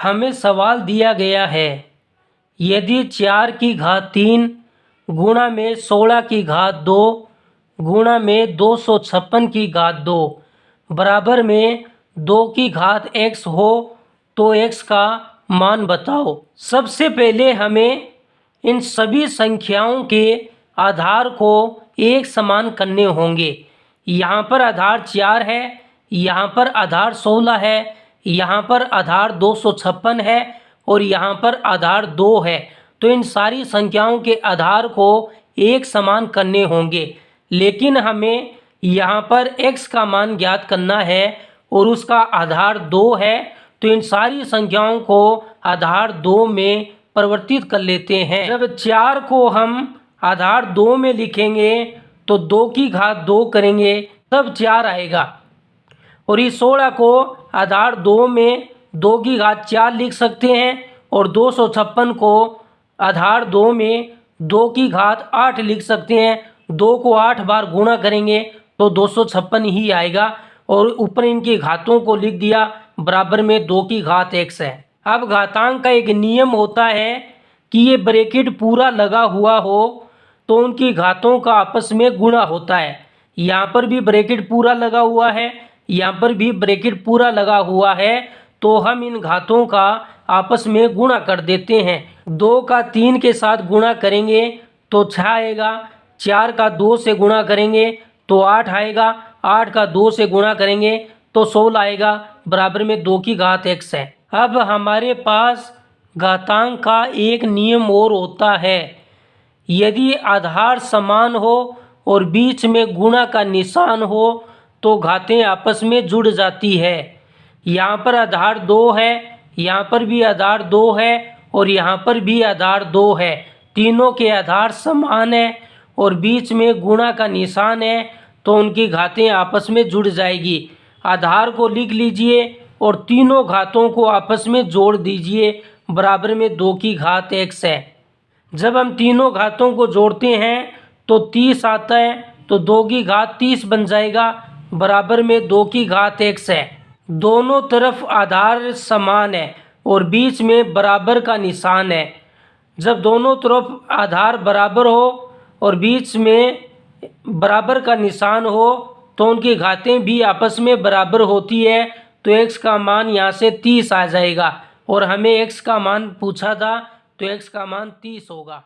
हमें सवाल दिया गया है, यदि 4 की घात 3 गुणा में 16 की घात 2 गुणा में 256 की घात 2 बराबर में 2 की घात x हो तो x का मान बताओ। सबसे पहले हमें इन सभी संख्याओं के आधार को एक समान करने होंगे। यहाँ पर आधार 4 है, यहाँ पर आधार 16 है, यहाँ पर आधार 256 है और यहाँ पर आधार 2 है। तो इन सारी संख्याओं के आधार को एक समान करने होंगे, लेकिन हमें यहाँ पर x का मान ज्ञात करना है और उसका आधार 2 है। तो इन सारी संख्याओं को आधार 2 में परिवर्तित कर लेते हैं। जब 4 को हम आधार 2 में लिखेंगे तो 2 की घात 2 करेंगे तब 4 आएगा, और इस 16 को आधार 2 में 2 की घात 4 लिख सकते हैं और 256 को आधार 2 में 2 की घात 8 लिख सकते हैं। 2 को 8 बार गुणा करेंगे तो 256 ही आएगा और ऊपर इनकी घातों को लिख दिया, बराबर में 2 की घात x है। अब घातांक का एक नियम होता है कि ये ब्रैकेट पूरा लगा हुआ हो तो उनकी घातों का आपस में गुणा होता है। यहाँ पर भी ब्रैकेट पूरा लगा हुआ है, यहाँ पर भी ब्रैकेट पूरा लगा हुआ है, तो हम इन घातों का आपस में गुणा कर देते हैं। 2 का 3 के साथ गुणा करेंगे तो 6 आएगा, 4 का 2 से गुणा करेंगे तो 8 आएगा, 8 का 2 से गुणा करेंगे तो 16 आएगा, बराबर में 2 की घात x है। अब हमारे पास घातांक का एक नियम और होता है, यदि आधार समान हो और बीच में गुणा का निशान हो तो घातें आपस में जुड़ जाती है। यहाँ पर आधार 2 है, यहाँ पर भी आधार 2 है और यहाँ पर भी आधार 2 है। तीनों के आधार समान है और बीच में गुणा का निशान है, तो उनकी घातें आपस में जुड़ जाएगी। आधार को लिख लीजिए और तीनों घातों को आपस में जोड़ दीजिए, बराबर में 2 की घात x है। जब हम तीनों घातों को जोड़ते हैं तो 30 आता है, तो 2 की घात 30 बन जाएगा, बराबर में 2 की घात x है। दोनों तरफ आधार समान है और बीच में बराबर का निशान है। जब दोनों तरफ आधार बराबर हो और बीच में बराबर का निशान हो तो उनकी घातें भी आपस में बराबर होती है, तो x का मान यहाँ से 30 आ जाएगा और हमें x का मान पूछा था तो x का मान 30 होगा।